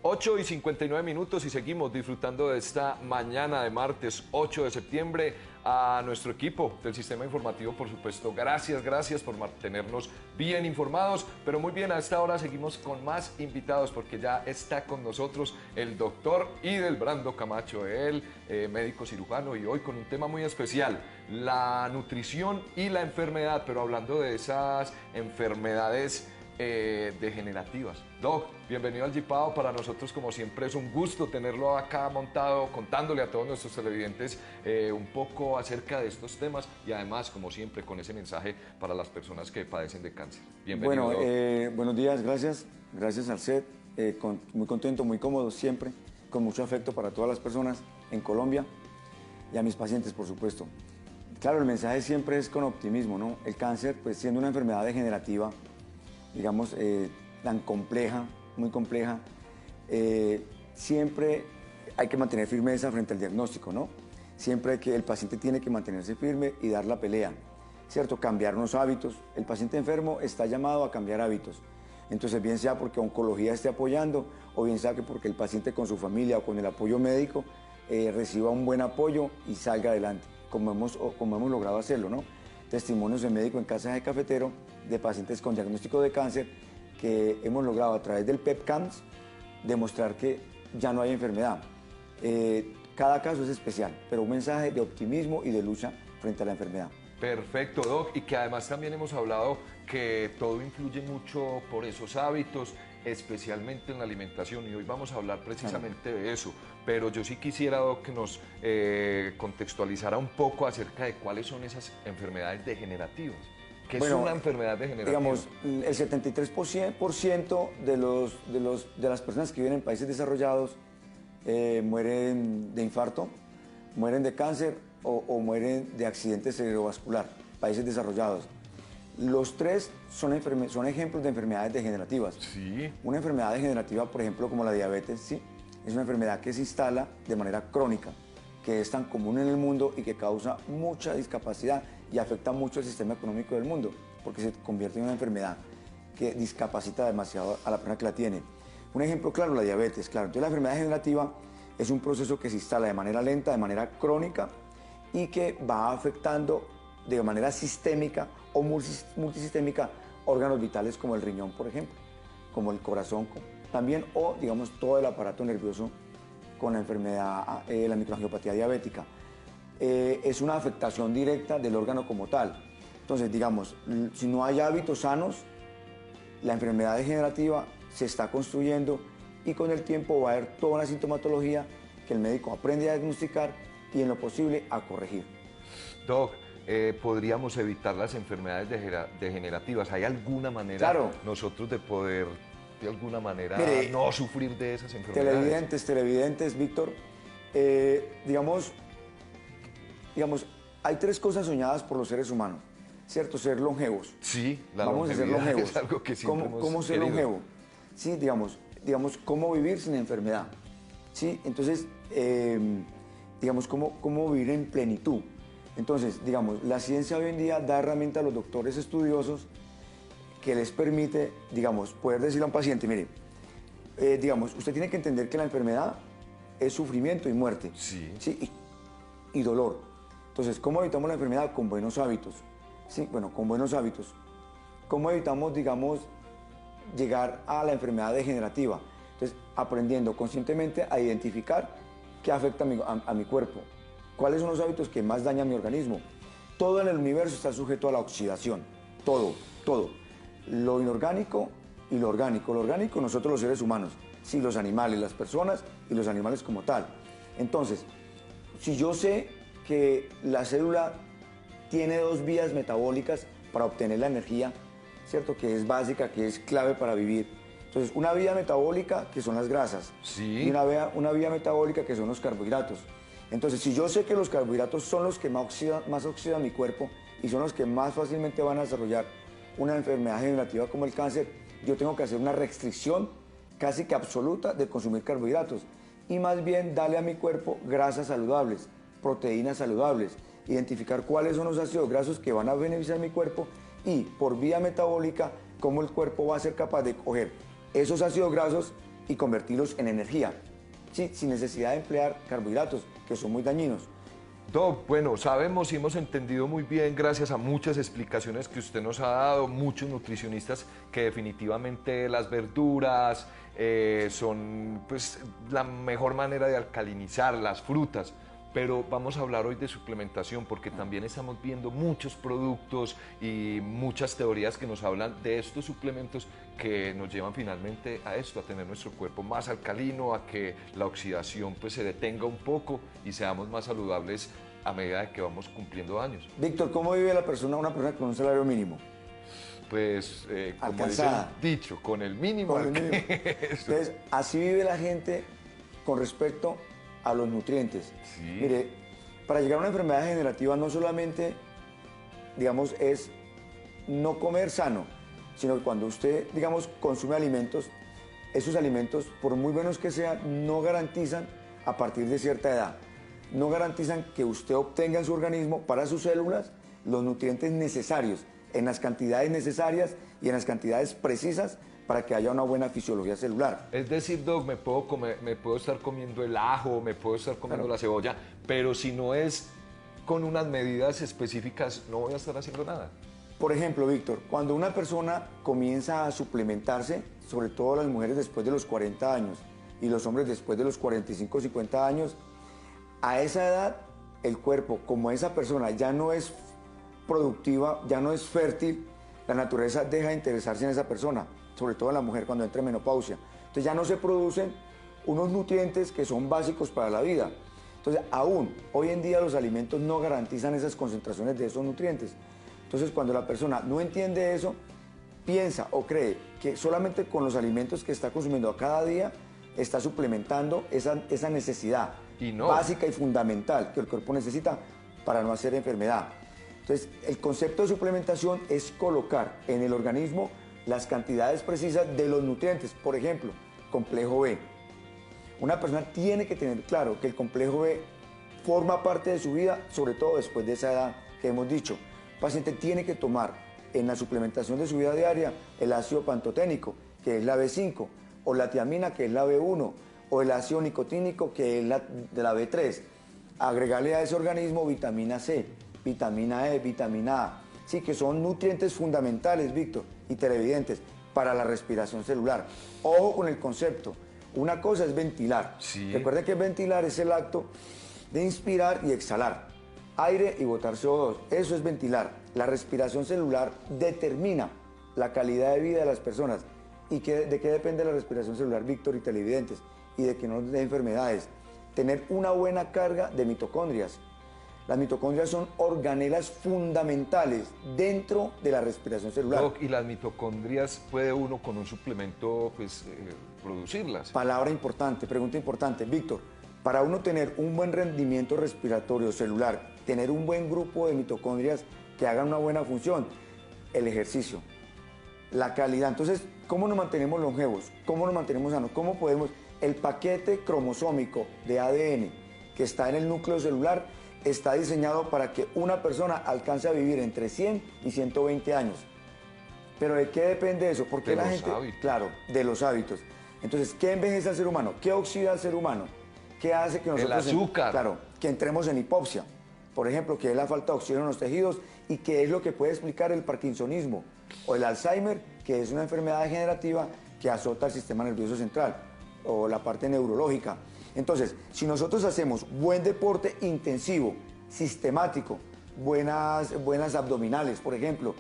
8:59 y seguimos disfrutando de esta mañana de martes 8 de septiembre. A nuestro equipo del Sistema Informativo, por supuesto, gracias por mantenernos bien informados, pero muy bien, a esta hora seguimos con más invitados porque ya está con nosotros el doctor Idelbrando Camacho, él médico cirujano, y hoy con un tema muy especial, la nutrición y la enfermedad, pero hablando de esas enfermedades degenerativas. Doc, bienvenido al Jeepado. Para nosotros, como siempre, es un gusto tenerlo acá montado, contándole a todos nuestros televidentes un poco acerca de estos temas y además, como siempre, con ese mensaje para las personas que padecen de cáncer. Bienvenido, Doc. Buenos días, gracias al set, muy contento, muy cómodo siempre, con mucho afecto para todas las personas en Colombia y a mis pacientes, por supuesto. Claro, el mensaje siempre es con optimismo, ¿no? El cáncer, pues siendo una enfermedad degenerativa, digamos, tan compleja, muy compleja, siempre hay que mantener firmeza frente al diagnóstico, ¿no? Siempre el paciente tiene que mantenerse firme y dar la pelea, ¿cierto? Cambiar unos hábitos. El paciente enfermo está llamado a cambiar hábitos. Entonces, bien sea porque oncología esté apoyando, o bien sea que porque el paciente con su familia o con el apoyo médico reciba un buen apoyo y salga adelante, como hemos logrado hacerlo, ¿no? Testimonios de médico en casa de cafetero de pacientes con diagnóstico de cáncer que hemos logrado a través del PEP-CAMS demostrar que ya no hay enfermedad. Cada caso es especial, pero un mensaje de optimismo y de lucha frente a la enfermedad. Perfecto, Doc, y que además también hemos hablado que todo influye mucho por esos hábitos, especialmente en la alimentación, y hoy vamos a hablar precisamente de eso, pero yo sí quisiera, Doc, que nos contextualizara un poco acerca de cuáles son esas enfermedades degenerativas. ¿Qué es una enfermedad degenerativa? Digamos, el 73% de las personas que viven en países desarrollados mueren de infarto, mueren de cáncer o mueren de accidente cerebrovascular, países desarrollados. Los tres son ejemplos de enfermedades degenerativas. Sí. Una enfermedad degenerativa, por ejemplo, como la diabetes, sí, es una enfermedad que se instala de manera crónica, que es tan común en el mundo y que causa mucha discapacidad y afecta mucho el sistema económico del mundo, porque se convierte en una enfermedad que discapacita demasiado a la persona que la tiene. Un ejemplo claro, la diabetes, claro. Entonces la enfermedad degenerativa es un proceso que se instala de manera lenta, de manera crónica y que va afectando de manera sistémica o multisistémica órganos vitales como el riñón, por ejemplo, como el corazón también, o digamos todo el aparato nervioso con la enfermedad, la microangiopatía diabética. Es una afectación directa del órgano como tal. Entonces, digamos, si no hay hábitos sanos, la enfermedad degenerativa se está construyendo y con el tiempo va a haber toda una sintomatología que el médico aprende a diagnosticar y en lo posible a corregir. Doc, ¿podríamos evitar las enfermedades degenerativas? ¿Hay alguna manera nosotros de poder, de alguna manera, no sufrir de esas enfermedades? Televidentes, Víctor, digamos, hay tres cosas soñadas por los seres humanos, ¿cierto? Ser longevos. Sí, vamos a ser longevos. Es algo que siempre ¿Cómo ser longevo? Sí, digamos, cómo vivir sin enfermedad. Sí, entonces, digamos, cómo vivir en plenitud. Entonces, digamos, la ciencia hoy en día da herramientas a los doctores estudiosos que les permite, digamos, poder decirle a un paciente, mire, digamos, usted tiene que entender que la enfermedad es sufrimiento y muerte. Sí. ¿Sí? Y dolor. Entonces, ¿cómo evitamos la enfermedad? Con buenos hábitos. Sí, bueno, con buenos hábitos. ¿Cómo evitamos, digamos, llegar a la enfermedad degenerativa? Entonces, aprendiendo conscientemente a identificar qué afecta a mi cuerpo. ¿Cuáles son los hábitos que más dañan mi organismo? Todo en el universo está sujeto a la oxidación. Todo. Lo inorgánico y lo orgánico. Lo orgánico, nosotros los seres humanos. Sí, los animales, las personas y los animales como tal. Entonces, si yo sé que la célula tiene dos vías metabólicas para obtener la energía, ¿cierto? Que es básica, que es clave para vivir. Entonces, una vía metabólica que son las grasas. Sí. Y una vía metabólica que son los carbohidratos. Entonces, si yo sé que los carbohidratos son los que más oxidan mi cuerpo y son los que más fácilmente van a desarrollar una enfermedad degenerativa como el cáncer, yo tengo que hacer una restricción casi que absoluta de consumir carbohidratos y más bien darle a mi cuerpo grasas saludables, proteínas saludables, identificar cuáles son los ácidos grasos que van a beneficiar mi cuerpo y por vía metabólica cómo el cuerpo va a ser capaz de coger esos ácidos grasos y convertirlos en energía, ¿sí? Sin necesidad de emplear carbohidratos, que son muy dañinos. Doc, bueno, sabemos y hemos entendido muy bien, gracias a muchas explicaciones que usted nos ha dado, muchos nutricionistas, que definitivamente las verduras son pues, la mejor manera de alcalinizar las frutas. Pero vamos a hablar hoy de suplementación porque también estamos viendo muchos productos y muchas teorías que nos hablan de estos suplementos que nos llevan finalmente a esto, a tener nuestro cuerpo más alcalino, a que la oxidación pues se detenga un poco y seamos más saludables a medida de que vamos cumpliendo años. Víctor, ¿cómo vive una persona con un salario mínimo? Pues, como dice Alcanzada. el dicho, con el mínimo. Con el mínimo. Entonces, así vive la gente con respecto a los nutrientes. Sí. Mire, para llegar a una enfermedad degenerativa no solamente, digamos, es no comer sano, sino que cuando usted, digamos, consume alimentos, esos alimentos, por muy buenos que sean, no garantizan a partir de cierta edad, no garantizan que usted obtenga en su organismo, para sus células, los nutrientes necesarios, en las cantidades necesarias y en las cantidades precisas para que haya una buena fisiología celular. Es decir, Doc, me puedo estar comiendo el ajo, me puedo estar comiendo la cebolla, pero si no es con unas medidas específicas, no voy a estar haciendo nada. Por ejemplo, Víctor, cuando una persona comienza a suplementarse, sobre todo las mujeres después de los 40 años y los hombres después de los 45 o 50 años, a esa edad el cuerpo, como esa persona ya no es productiva, ya no es fértil, la naturaleza deja de interesarse en esa persona, sobre todo en la mujer cuando entra en menopausia. Entonces ya no se producen unos nutrientes que son básicos para la vida. Entonces aún hoy en día los alimentos no garantizan esas concentraciones de esos nutrientes. Entonces cuando la persona no entiende eso, piensa o cree que solamente con los alimentos que está consumiendo a cada día está suplementando esa necesidad básica y fundamental que el cuerpo necesita para no hacer enfermedad. Entonces el concepto de suplementación es colocar en el organismo las cantidades precisas de los nutrientes. Por ejemplo, complejo B. Una persona tiene que tener claro que el complejo B forma parte de su vida, sobre todo después de esa edad que hemos dicho. El paciente tiene que tomar en la suplementación de su vida diaria el ácido pantoténico, que es la B5, o la tiamina, que es la B1, o el ácido nicotínico, que es de la B3. Agregarle a ese organismo vitamina C, vitamina E, vitamina A. Sí, que son nutrientes fundamentales, Víctor, y televidentes, para la respiración celular. Ojo con el concepto. Una cosa es ventilar. Sí. Recuerden que ventilar es el acto de inspirar y exhalar aire y botar CO2. Eso es ventilar. La respiración celular determina la calidad de vida de las personas. ¿Y de qué depende la respiración celular, Víctor y televidentes? Y de que no nos dé enfermedades. Tener una buena carga de mitocondrias. Las mitocondrias son organelas fundamentales dentro de la respiración celular. Doc, ¿y las mitocondrias puede uno con un suplemento pues, producirlas? Palabra importante, pregunta importante. Víctor, para uno tener un buen rendimiento respiratorio celular, tener un buen grupo de mitocondrias que hagan una buena función, el ejercicio, la calidad. Entonces, ¿cómo nos mantenemos longevos? ¿Cómo nos mantenemos sanos? ¿Cómo podemos? El paquete cromosómico de ADN que está en el núcleo celular está diseñado para que una persona alcance a vivir entre 100 y 120 años. ¿Pero de qué depende eso? Porque de la los gente, hábitos. Claro, de los hábitos. Entonces, ¿qué envejece al ser humano? ¿Qué oxida al ser humano? ¿Qué hace que nosotros... El azúcar. Claro, que entremos en hipoxia, por ejemplo, que es la falta de oxígeno en los tejidos y que es lo que puede explicar el parkinsonismo o el Alzheimer, que es una enfermedad degenerativa que azota el sistema nervioso central o la parte neurológica. Entonces, si nosotros hacemos buen deporte intensivo, sistemático, buenas abdominales, por ejemplo,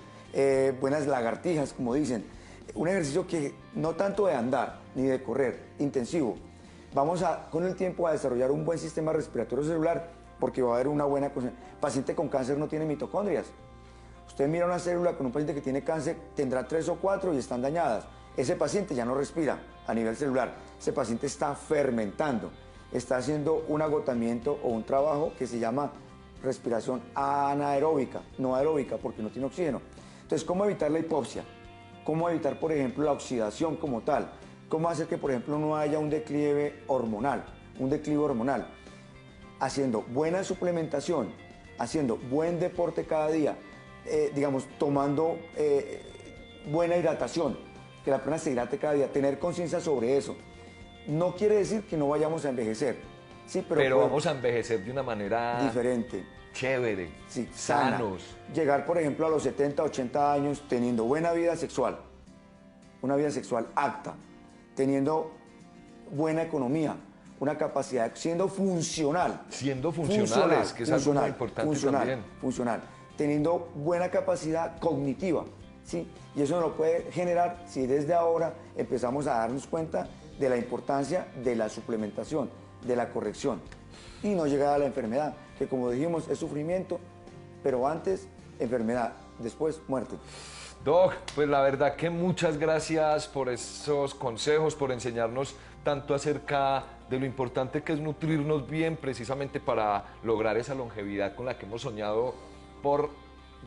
buenas lagartijas, como dicen, un ejercicio que no tanto de andar ni de correr, intensivo, vamos con el tiempo a desarrollar un buen sistema respiratorio celular porque va a haber una buena... Paciente con cáncer no tiene mitocondrias. Usted mira una célula con un paciente que tiene cáncer, tendrá 3 o 4 y están dañadas. Ese paciente ya no respira a nivel celular. Ese paciente está fermentando, está haciendo un agotamiento o un trabajo que se llama respiración anaeróbica, no aeróbica porque no tiene oxígeno. Entonces, ¿cómo evitar la hipoxia? ¿Cómo evitar, por ejemplo, la oxidación como tal? ¿Cómo hacer que, por ejemplo, no haya un declive hormonal? Haciendo buena suplementación, haciendo buen deporte cada día, digamos, tomando buena hidratación, que la persona se hidrate cada día, tener conciencia sobre eso. No quiere decir que no vayamos a envejecer, sí, pero vamos a envejecer de una manera diferente, chévere, sí, sanos. Llegar, por ejemplo, a los 70, 80 años teniendo buena vida sexual, una vida sexual apta, teniendo buena economía, una capacidad, siendo funcional. Siendo funcionales, que es algo muy importante también. Funcional, teniendo buena capacidad cognitiva, ¿sí? Y eso nos lo puede generar si desde ahora empezamos a darnos cuenta de la importancia de la suplementación, de la corrección y no llegar a la enfermedad, que como dijimos es sufrimiento, pero antes enfermedad, después muerte. Doc, pues la verdad que muchas gracias por esos consejos, por enseñarnos tanto acerca de lo importante que es nutrirnos bien precisamente para lograr esa longevidad con la que hemos soñado por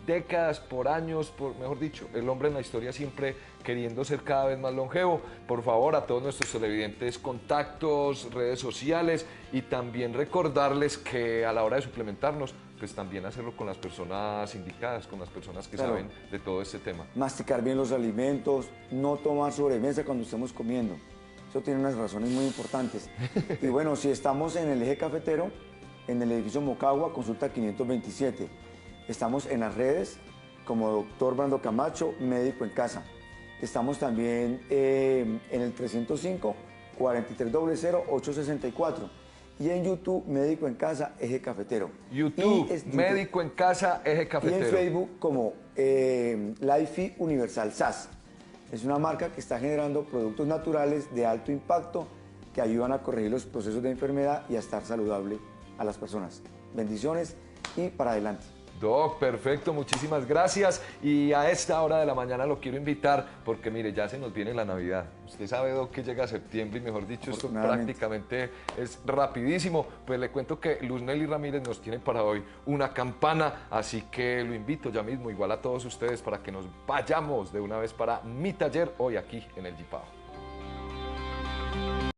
décadas, por años, mejor dicho, el hombre en la historia siempre queriendo ser cada vez más longevo. Por favor, a todos nuestros televidentes, contactos, redes sociales y también recordarles que a la hora de suplementarnos, pues también hacerlo con las personas indicadas, con las personas que saben de todo este tema. Masticar bien los alimentos, no tomar sobremesa cuando estemos comiendo. Eso tiene unas razones muy importantes. Y bueno, si estamos en el eje cafetero, en el edificio Mocagua, consulta 527. Estamos en las redes como Dr. Brando Camacho, médico en casa. Estamos también en el 305-4300-864. Y en YouTube, médico en casa, eje cafetero. YouTube, médico en casa, eje cafetero. Y en Facebook como Life Universal SAS. Es una marca que está generando productos naturales de alto impacto que ayudan a corregir los procesos de enfermedad y a estar saludable a las personas. Bendiciones y para adelante. Doc, perfecto, muchísimas gracias. Y a esta hora de la mañana lo quiero invitar porque mire, ya se nos viene la Navidad. Usted sabe, Doc, que llega septiembre y mejor dicho, esto prácticamente es rapidísimo. Pues le cuento que Luz Nelly Ramírez nos tiene para hoy una campana, así que lo invito ya mismo, igual a todos ustedes, para que nos vayamos de una vez para mi taller hoy aquí en el Jipao.